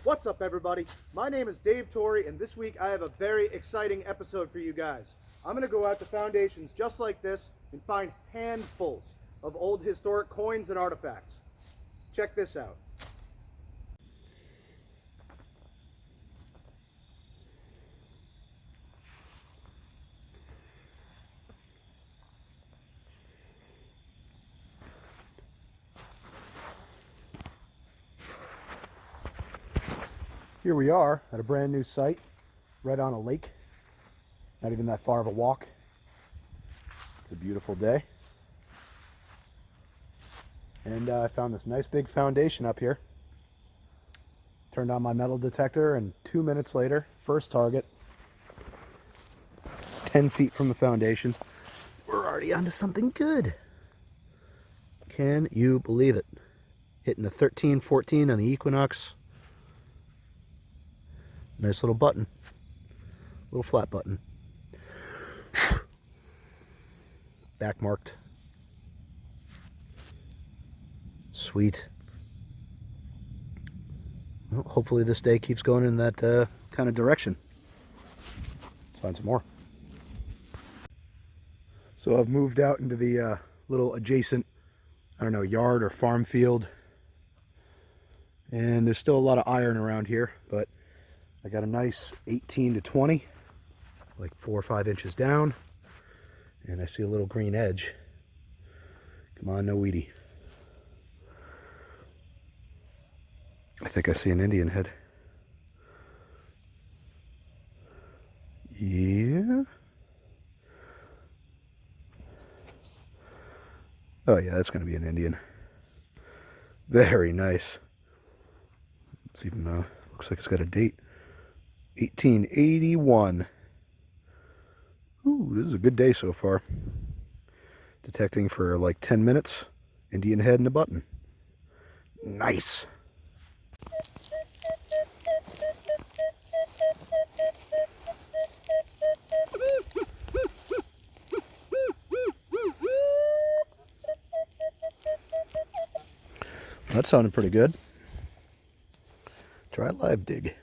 What's up, everybody? My name is Dave Torrey, and this week I have a very exciting episode for you guys. I'm going to go out to foundations just like this and find handfuls of old historic coins and artifacts. Check this out. Here we are at a brand new site, right on a lake. Not even that far of a walk. It's a beautiful day. And I found this nice big foundation up here. Turned on my metal detector, and 2 minutes later, first target, 10 feet from the foundation. We're already onto something good. Can you believe it? Hitting a 13-14 on the Equinox. Nice little button. Little flat button. Back marked. Sweet. Well, hopefully this day keeps going in that kind of direction. Let's find some more. So I've moved out into the little adjacent, I don't know, yard or farm field. And there's still a lot of iron around here, but I got a nice 18 to 20, like 4 or 5 inches down, and I see a little green edge. Come on, no weedy. I think I see an Indian head. Yeah. Oh yeah, that's going to be an Indian. Very nice. It's even looks like it's got a date. 1881. Ooh, this is a good day so far. Detecting for like 10 minutes. Indian head and a button. Nice. That sounded pretty good. Try live dig.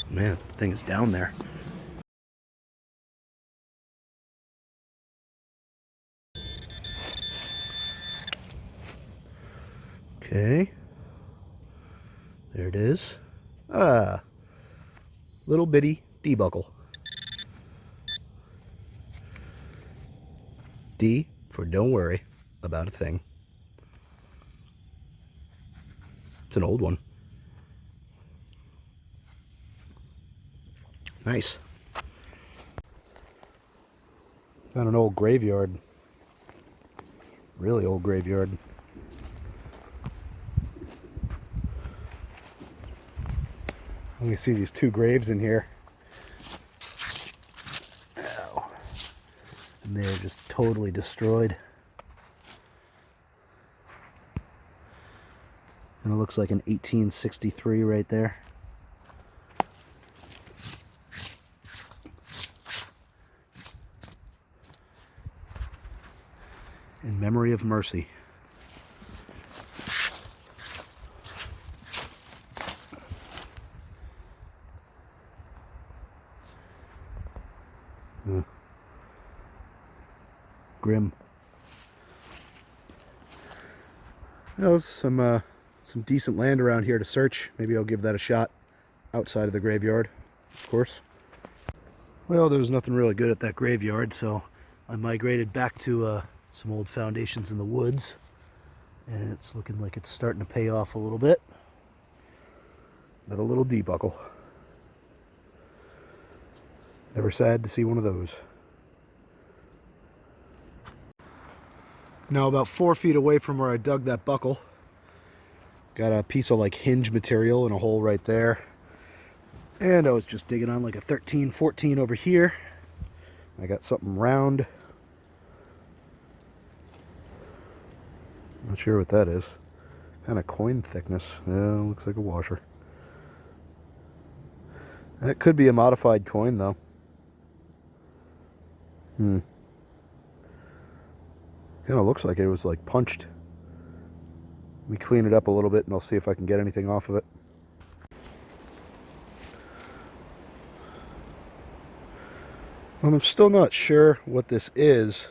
Man, the thing is down there. Okay. There it is. Ah. Little bitty D-buckle. D for don't worry about a thing. It's an old one. Nice. Found an old graveyard. Really old graveyard. Let me see these 2 graves in here. Ow. And they're just totally destroyed. And it looks like an 1863 right there. In memory of Mercy. Grim. Well, some decent land around here to search. Maybe I'll give that a shot outside of the graveyard, of course. Well, there was nothing really good at that graveyard, so I migrated back to some old foundations in the woods, and it's looking like it's starting to pay off a little bit. Another little D-buckle. Never sad to see one of those. Now about 4 feet away from where I dug that buckle, got a piece of like hinge material in a hole right there. And I was just digging on like a 13-14 over here. I got something round. Not sure what that is. Kind of coin thickness. Yeah, looks like a washer. That could be a modified coin though. Hmm. Kind of looks like it was like punched. Let me clean it up a little bit and I'll see if I can get anything off of it. I'm still not sure what this is,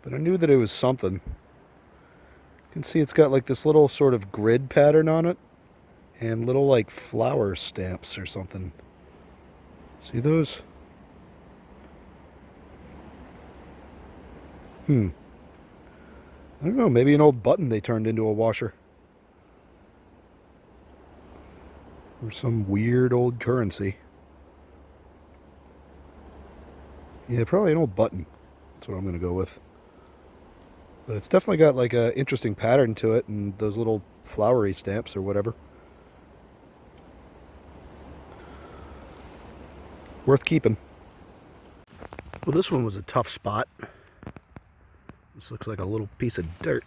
but I knew that it was something. You can see it's got like this little sort of grid pattern on it and little like flower stamps or something. See those? I don't know, maybe an old button they turned into a washer. Or some weird old currency. Yeah, probably an old button. That's what I'm going to go with. But it's definitely got like a interesting pattern to it and those little flowery stamps or whatever. Worth keeping. Well, this one was a tough spot. This looks like a little piece of dirt.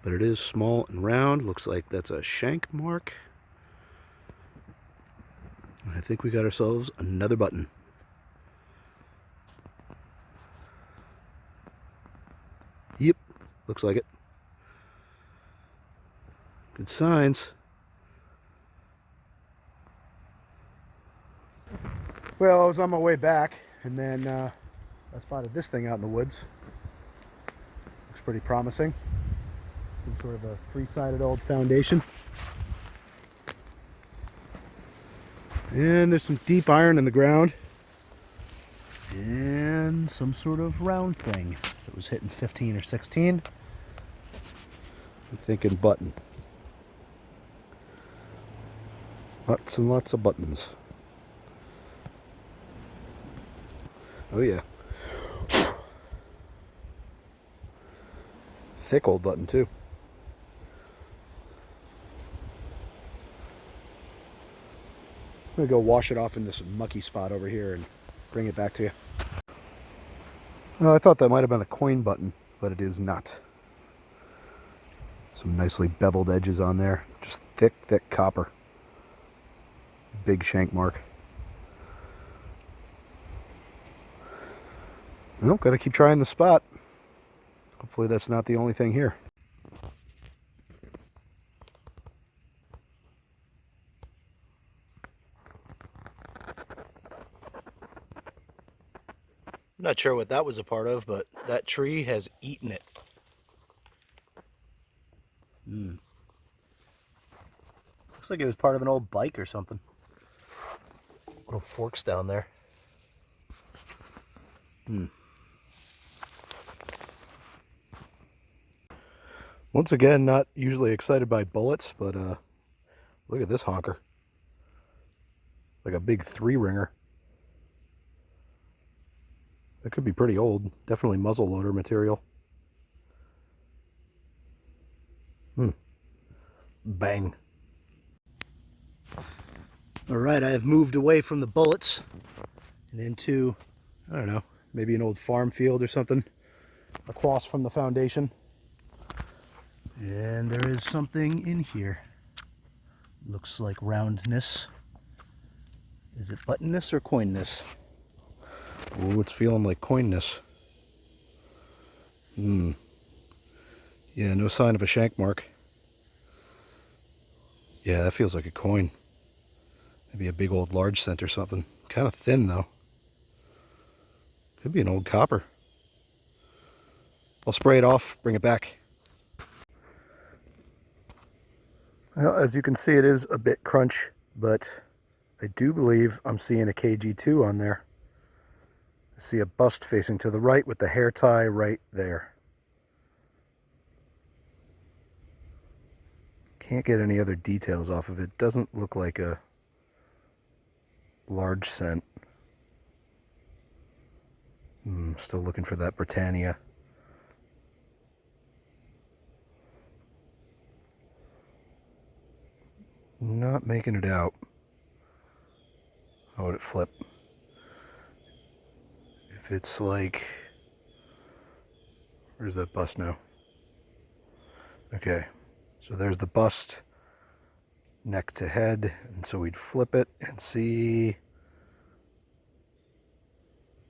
But it is small and round. Looks like that's a shank mark. I think we got ourselves another button. Yep, looks like it. Good signs. Well, I was on my way back, and then I spotted this thing out in the woods. Looks pretty promising. Some sort of a three-sided old foundation. And there's some deep iron in the ground. And some sort of round thing that was hitting 15 or 16. I'm thinking button. Lots and lots of buttons. Oh yeah. Thick old button too. I'm gonna go wash it off in this mucky spot over here and bring it back to you. Oh, I thought that might have been a coin button, but it is not. Some nicely beveled edges on there. Just thick, thick copper. Big shank mark. Well, gotta keep trying the spot. Hopefully that's not the only thing here. I'm not sure what that was a part of, but that tree has eaten it. Looks like it was part of an old bike or something. Little forks down there. Once again, not usually excited by bullets, but look at this honker. Like a big 3-ringer. That could be pretty old. Definitely muzzle loader material. Bang. Alright, I have moved away from the bullets and into, I don't know, maybe an old farm field or something across from the foundation. And there is something in here. Looks like roundness. Is it buttonness or coinness? Oh, it's feeling like coinness. Yeah, no sign of a shank mark. Yeah, that feels like a coin. Maybe a big old large cent or something. Kind of thin though. Could be an old copper. I'll spray it off, bring it back. Well, as you can see, it is a bit crunch, but I do believe I'm seeing a KG2 on there. I see a bust facing to the right with the hair tie right there. Can't get any other details off of it. Doesn't look like a large cent. Still looking for that Britannia. Not making it out. How would it flip? If it's like... Where's that bust now? Okay, so there's the bust, neck to head, and so we'd flip it and see...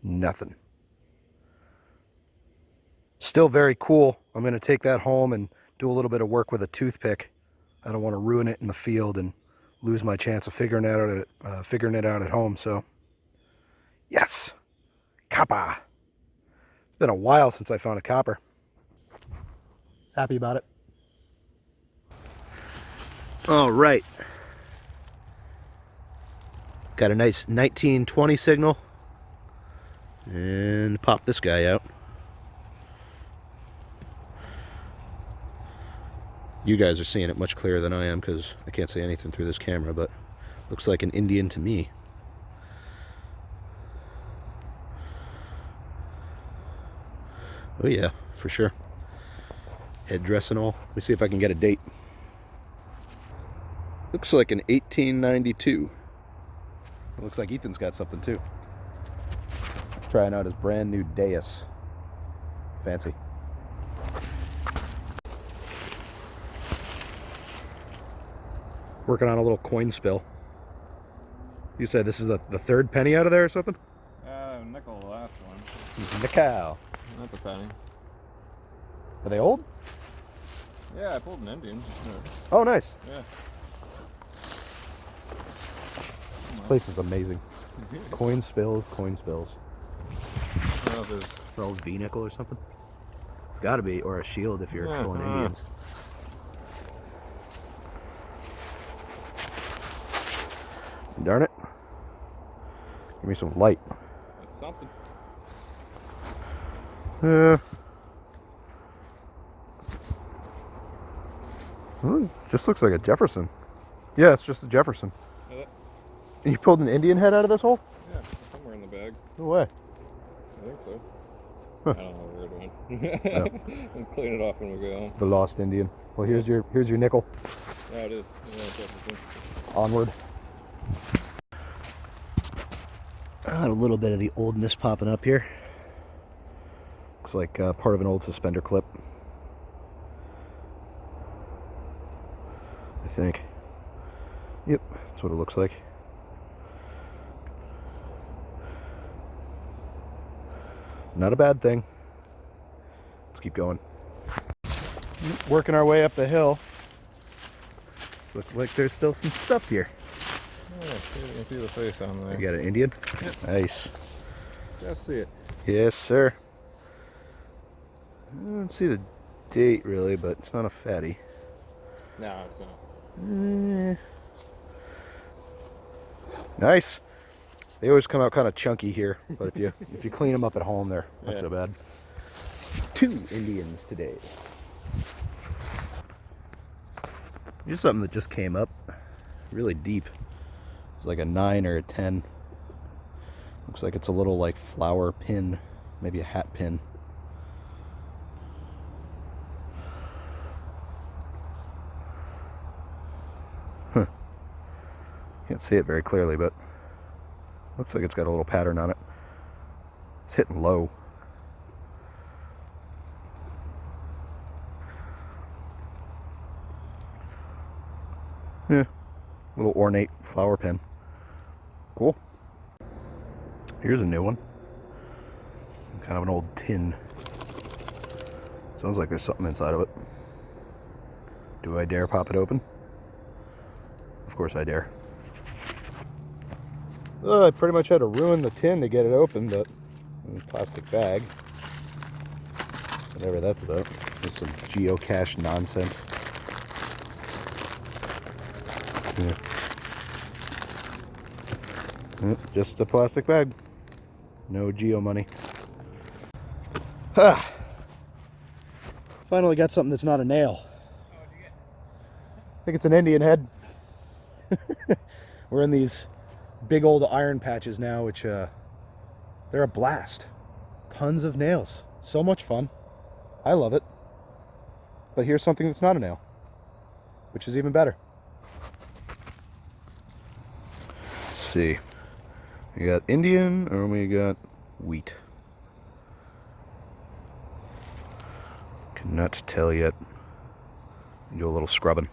Nothing. Still very cool. I'm going to take that home and do a little bit of work with a toothpick. I don't want to ruin it in the field and lose my chance of figuring it out at home. So, yes, copper. It's been a while since I found a copper. Happy about it. All right. Got a nice 1920 signal. And pop this guy out. You guys are seeing it much clearer than I am because I can't see anything through this camera, but looks like an Indian to me. Oh yeah, for sure. Headdress and all. Let me see if I can get a date. Looks like an 1892. It looks like Ethan's got something too. Trying out his brand new dais. Fancy. Working on a little coin spill. You said this is the third penny out of there or something? Nickel, the last one. Nickel. That's a penny. Are they old? Yeah, I pulled an Indian. Oh, nice. Yeah. This place is amazing. Coin spills, coin spills. I don't know if it's Throw V nickel or something. It's got to be, or a shield if you're pulling Indians. Darn it. Give me some light. That's something. Just looks like a Jefferson. Yeah, it's just a Jefferson. Yeah. And you pulled an Indian head out of this hole? Yeah, somewhere in the bag. No way. I think so. Huh. I don't know where it went. We'll clean it off when we go home. The lost Indian. Well, here's your nickel. Yeah, it is. Yeah, it's Jefferson. Onward. Got a little bit of the oldness popping up here. Looks like part of an old suspender clip. I think. Yep, that's what it looks like. Not a bad thing. Let's keep going. Working our way up the hill. Looks like there's still some stuff here. Yeah, you can see the face on there. You got an Indian? Yep. Nice. Just see it. Yes, sir. I don't see the date really, but it's not a fatty. No, it's not. Nice. They always come out kind of chunky here, but if you clean them up at home, they're not so bad. 2 Indians today. Here's something that just came up, really deep. It's like a 9 or a 10. Looks like it's a little like flower pin, maybe a hat pin. Huh. Can't see it very clearly, but looks like it's got a little pattern on it. It's hitting low. Yeah, little ornate flower pin. Cool. Here's a new one. Kind of an old tin. Sounds like there's something inside of it. Do I dare pop it open? Of course I dare. I pretty much had to ruin the tin to get it open, but in a plastic bag. Whatever that's about. There's some geocache nonsense. Yeah. Just a plastic bag. No geo money. Ah. Finally got something that's not a nail. Oh, what'd you get? I think it's an Indian head. We're in these big old iron patches now, which they're a blast. Tons of nails. So much fun. I love it. But here's something that's not a nail, which is even better. Let's see. We got Indian or we got wheat. Cannot tell yet. Do a little scrubbing.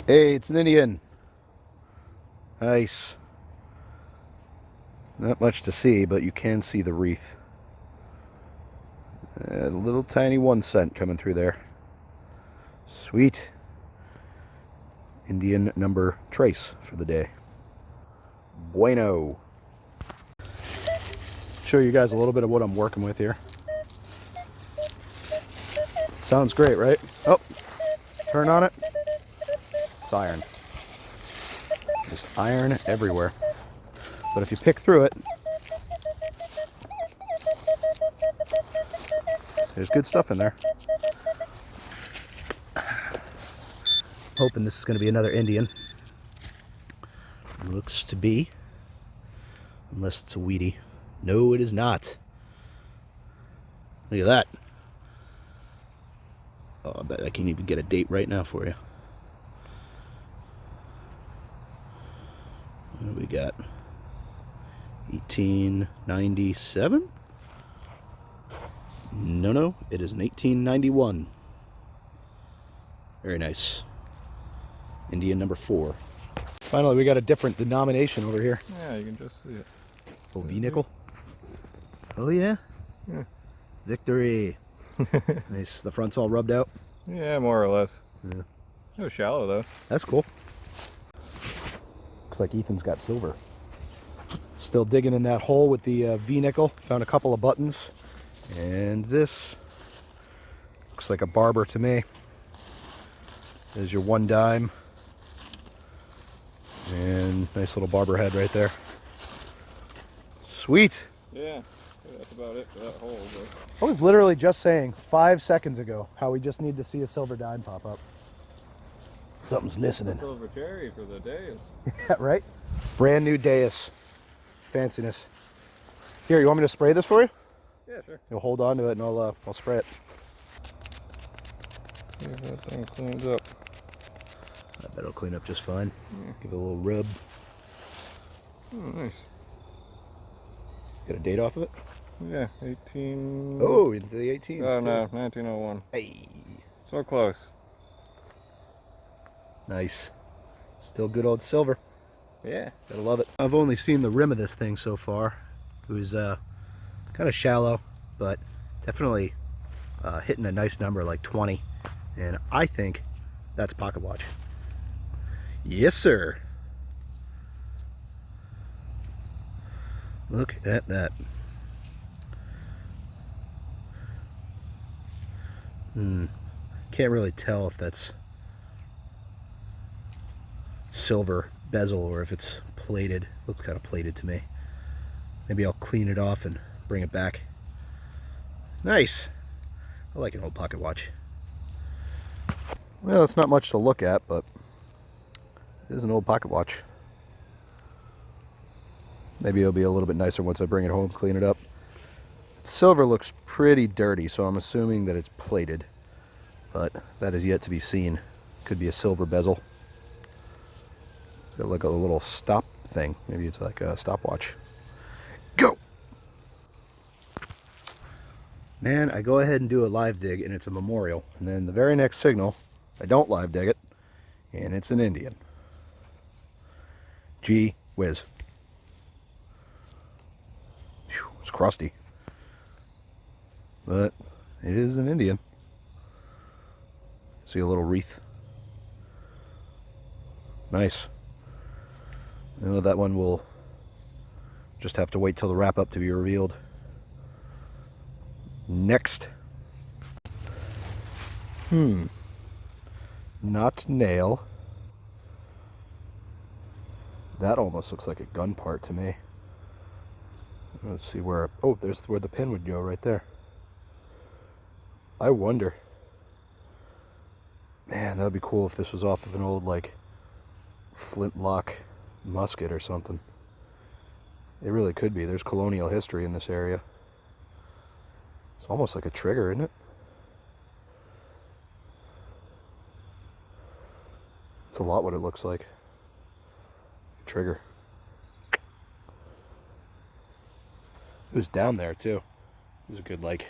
Hey, it's an Indian. Nice. Not much to see, but you can see the wreath. A little tiny 1 cent coming through there. Sweet. Indian number trace for the day. Bueno. Show you guys a little bit of what I'm working with here. Sounds great, right? Oh, turn on it. It's iron. Just iron everywhere. But if you pick through it, there's good stuff in there. Hoping this is going to be another Indian. Looks to be. Unless it's a weedy. No, it is not. Look at that. Oh, I bet I can even get a date right now for you. What do we got? 1897? No, it is an 1891. Very nice. Indian number 4. Finally, we got a different denomination over here. Yeah, you can just see it. Oh, V-nickel? Oh, yeah? Yeah. Victory. Nice. The front's all rubbed out? Yeah, more or less. Yeah. It was shallow, though. That's cool. Looks like Ethan's got silver. Still digging in that hole with the V-nickel. Found a couple of buttons. And this looks like a barber to me. There's your 1 dime. And nice little barber head right there. Sweet. Yeah, that's about it for that hole. But... I was literally just saying 5 seconds ago how we just need to see a silver dime pop up. Something's listening. Silver cherry for the days. Yeah, right? Brand new dais. Fanciness. Here, you want me to spray this for you? Yeah, sure. You'll hold on to it and I'll spray it. See if that thing cleans up. I bet it'll clean up just fine. Yeah. Give it a little rub. Oh, nice. Got a date off of it? Yeah, 18... Oh, into the 18s. Oh, no, 1901. Hey. So close. Nice. Still good old silver. Yeah. Gotta love it. I've only seen the rim of this thing so far. It was kind of shallow, but definitely hitting a nice number like 20. And I think that's pocket watch. Yes, sir. Look at that. Can't really tell if that's silver bezel or if it's plated. Looks kind of plated to me. Maybe I'll clean it off and bring it back. Nice. I like an old pocket watch. Well, it's not much to look at, but it is an old pocket watch. Maybe it'll be a little bit nicer once I bring it home, clean it up. Silver looks pretty dirty, so I'm assuming that it's plated, but that is yet to be seen. Could be a silver bezel. It's got like a little stop thing. Maybe it's like a stopwatch. Go! Man, I go ahead and do a live dig and it's a memorial. And then the very next signal, I don't live dig it, and it's an Indian. Gee whiz. Whew, it's crusty. But it is an Indian. See a little wreath. Nice. I know that one will just have to wait till the wrap up to be revealed. Next. Not nail. That almost looks like a gun part to me. Let's see where... Oh, there's where the pin would go right there. I wonder. Man, that would be cool if this was off of an old, like, flintlock musket or something. It really could be. There's colonial history in this area. It's almost like a trigger, isn't it? It's a lot what it looks like. Trigger. It was down there too. It was a good, like,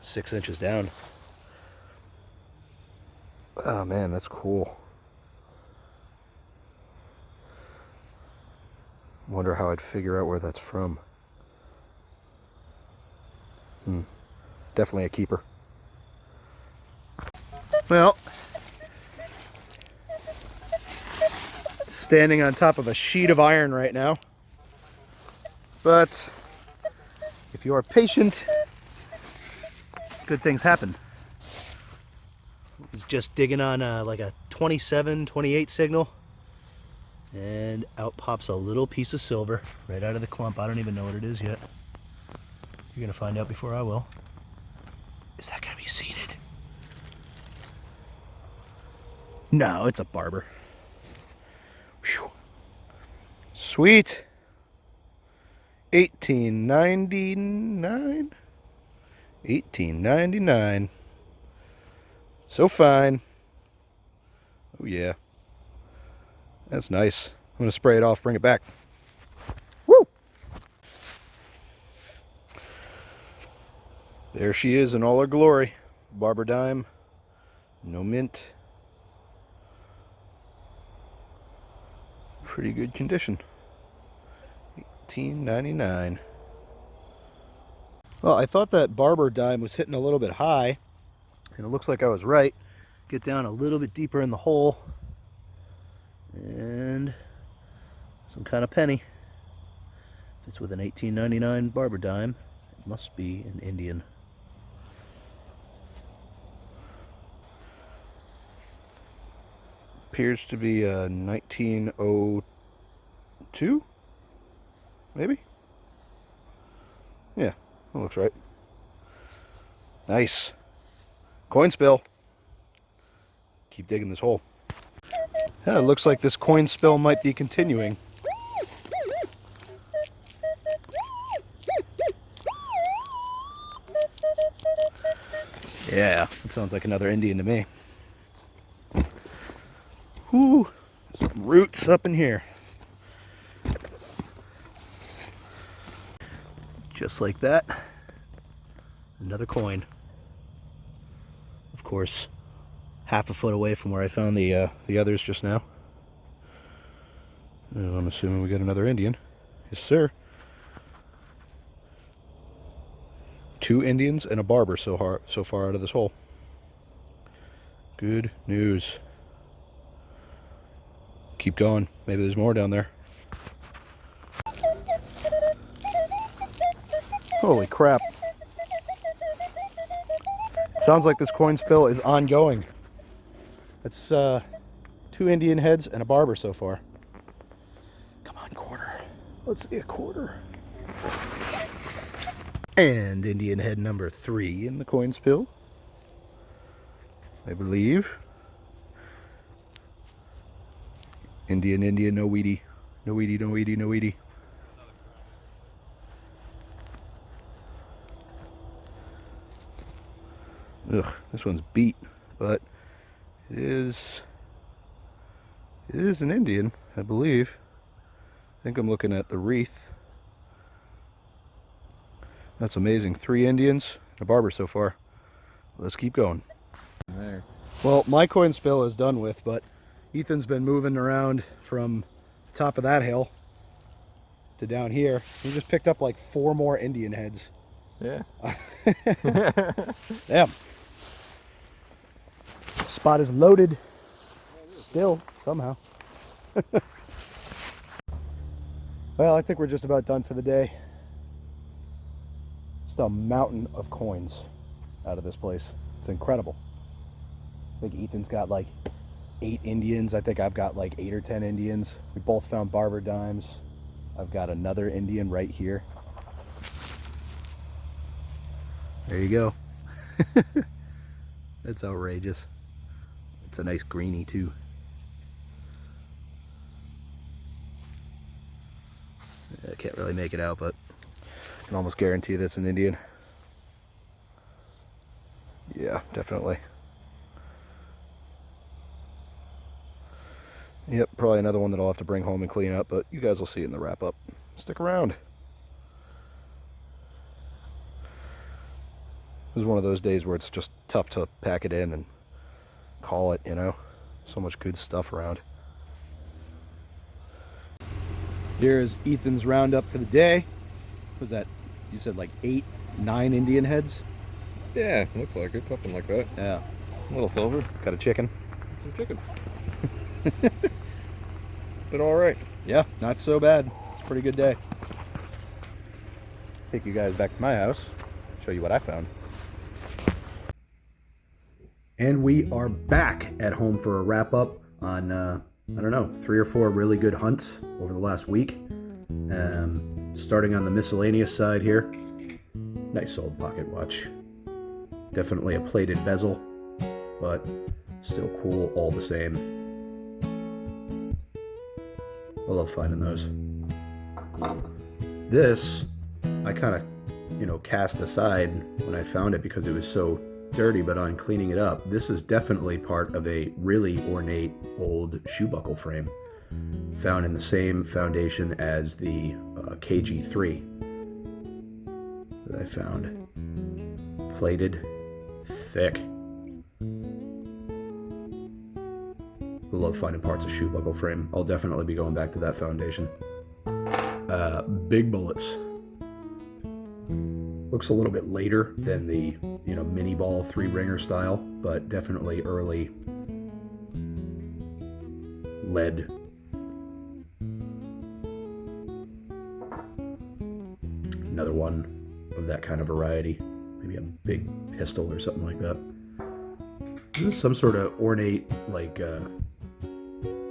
6 inches down. Oh man, that's cool. Wonder how I'd figure out where that's from. Definitely a keeper. Well, standing on top of a sheet of iron right now. But if you are patient, good things happen. I was just digging on like a 27, 28 signal, and out pops a little piece of silver right out of the clump. I don't even know what it is yet. You're gonna find out before I will. Is that gonna be seeded? No, it's a barber. Whew. Sweet. 1899. 1899. So fine. Oh yeah. That's nice. I'm gonna spray it off, bring it back. Woo! There she is in all her glory. Barber dime. No mint. Pretty good condition. 1899. Well, I thought that barber dime was hitting a little bit high, and it looks like I was right. Get down a little bit deeper in the hole, and some kind of penny. If it's with an 1899 barber dime, it must be an Indian. Appears to be a 1902, maybe? Yeah, that looks right. Nice. Coin spill. Keep digging this hole. Yeah, it looks like this coin spill might be continuing. Yeah, that sounds like another Indian to me. Whoo, some roots up in here. Just like that, another coin. Of course, half a foot away from where I found the others just now. And I'm assuming we got another Indian. Yes, sir. 2 Indians and a barber so far out of this hole. Good news. Keep going. Maybe there's more down there. Holy crap. Sounds like this coin spill is ongoing. It's 2 Indian heads and a barber so far. Come on, quarter. Let's see a quarter. And Indian head number 3 in the coin spill, I believe. Indian, no weedy. No weedy, no weedy, no weedy. Ugh, this one's beat, but it is an Indian, I believe. I think I'm looking at the wreath. That's amazing. 3 Indians and a barber so far. Let's keep going. There. Well, my coin spill is done with, but Ethan's been moving around from the top of that hill to down here. He just picked up like 4 more Indian heads. Yeah. Damn. The spot is loaded. Still, somehow. Well, I think we're just about done for the day. Just a mountain of coins out of this place. It's incredible. I think Ethan's got like 8 Indians. I think I've got like 8 or 10 Indians. We both found barber dimes. I've got another Indian right here. There you go. That's outrageous. It's a nice greenie too. I can't really make it out, but I can almost guarantee that's an Indian. Yeah, definitely. Yep, probably another one that I'll have to bring home and clean up, but you guys will see it in the wrap up. Stick around. This is one of those days where it's just tough to pack it in and call it, you know. So much good stuff around. Here's Ethan's roundup for the day. Was that, you said like 8, 9 Indian heads? Yeah, looks like it. Something like that. Yeah. A little silver. Got a chicken. Some chickens. Did all right. Yeah, not so bad. It's a pretty good day. Take you guys back to my house, show you what I found. And we are back at home for a wrap up on, I don't know, 3 or 4 really good hunts over the last week. Starting on the miscellaneous side here. Nice old pocket watch. Definitely a plated bezel, but still cool all the same. I love finding those. This, I kind of, cast aside when I found it because it was so dirty, but on cleaning it up, this is definitely part of a really ornate old shoe buckle frame found in the same foundation as the KG3 that I found. Plated, thick. I love finding parts of shoe buckle frame. I'll definitely be going back to that foundation. Big bullets. Looks a little bit later than the, mini ball 3-ringer style, but definitely early lead. Another one of that kind of variety. Maybe a big pistol or something like that. This is some sort of ornate,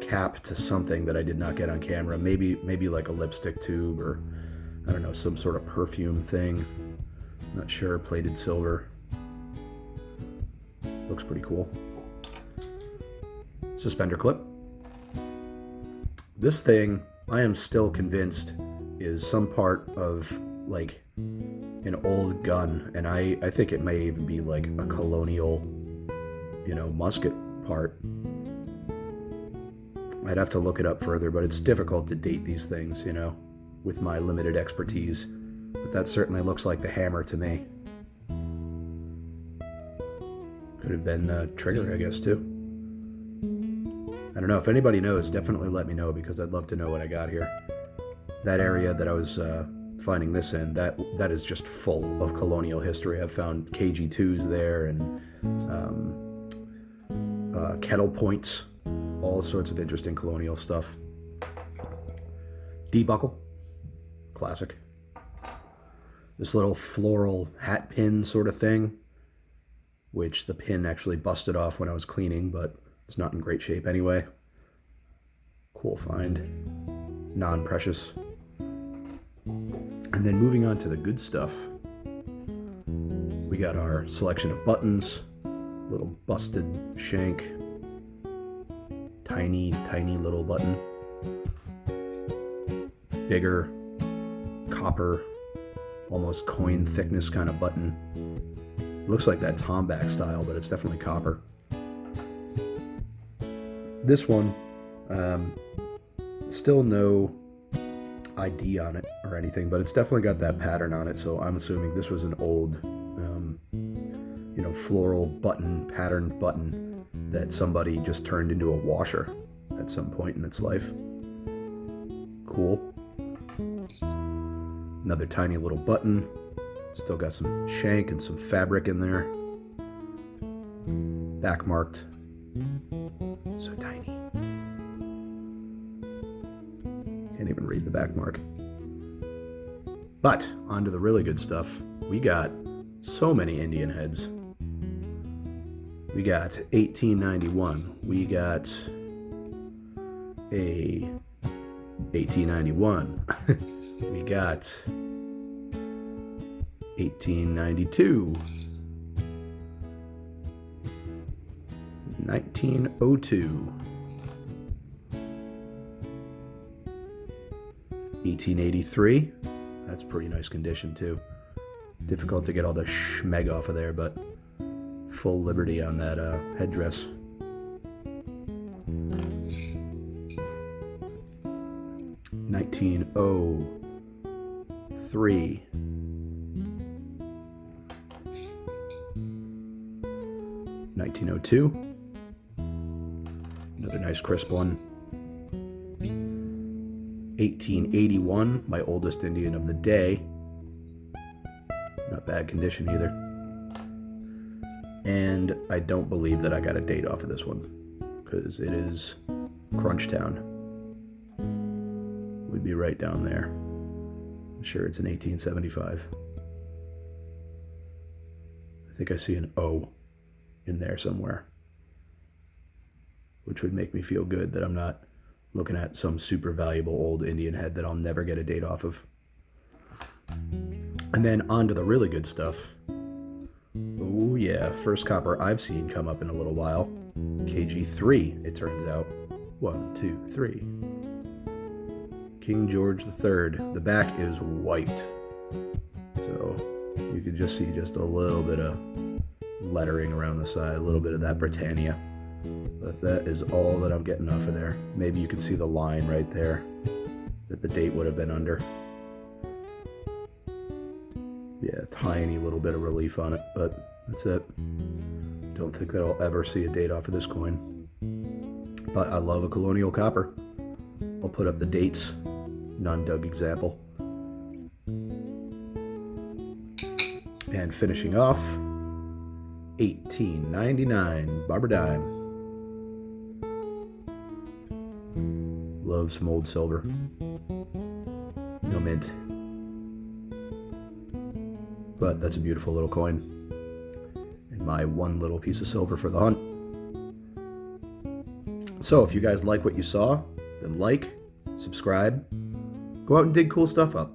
cap to something that I did not get on camera. Maybe like a lipstick tube, or I don't know, some sort of perfume thing. Not sure. Plated silver. Looks pretty cool. Suspender clip. This thing, I am still convinced, is some part of like an old gun, and I think it may even be like a Colonial, musket part. I'd have to look it up further, but it's difficult to date these things, with my limited expertise. But that certainly looks like the hammer to me. Could have been a trigger, I guess, too. I don't know. If anybody knows, definitely let me know, because I'd love to know what I got here. That area that I was finding this in, that is just full of Colonial history. I've found KG2s there, and kettle points. All sorts of interesting Colonial stuff. D-buckle. Classic. This little floral hat pin sort of thing, which the pin actually busted off when I was cleaning, but it's not in great shape anyway. Cool find. Non-precious. And then moving on to the good stuff. We got our selection of buttons. Little busted shank. Tiny little button. Bigger, copper, almost coin thickness kind of button. Looks like that tomback style, but it's definitely copper. This one, still no ID on it or anything, but it's definitely got that pattern on it, so I'm assuming this was an old, floral button, patterned button that somebody just turned into a washer at some point in its life. Cool. Another tiny little button. Still got some shank and some fabric in there. Back marked. So tiny. Can't even read the back mark. But on to the really good stuff. We got so many Indian heads. We got 1891. We got a 1891. We got 1892. 1902. 1883. That's pretty nice condition too. Difficult to get all the schmeg off of there, but full liberty on that headdress. 1903. 1902. Another nice crisp one. 1881, my oldest Indian of the day. Not bad condition either. And I don't believe that I got a date off of this one, because it is Crunchtown. Would be right down there. I'm sure it's in 1875. I think I see an O in there somewhere, which would make me feel good that I'm not looking at some super valuable old Indian head that I'll never get a date off of. And then on to the really good stuff. Oh yeah, first copper I've seen come up in a little while. KG3, it turns out. 1, 2, 3. King George III. The back is white. So you can just see just a little bit of lettering around the side, a little bit of that Britannia. But that is all that I'm getting off of there. Maybe you can see the line right there that the date would have been under. Yeah, tiny little bit of relief on it, but that's it. Don't think that I'll ever see a date off of this coin. But I love a Colonial copper. I'll put up the dates, non-dug example. And finishing off, 1899 Barber Dime. Love some old silver. No mint. But that's a beautiful little coin. And my one little piece of silver for the hunt. So if you guys like what you saw, then like, subscribe, go out and dig cool stuff up.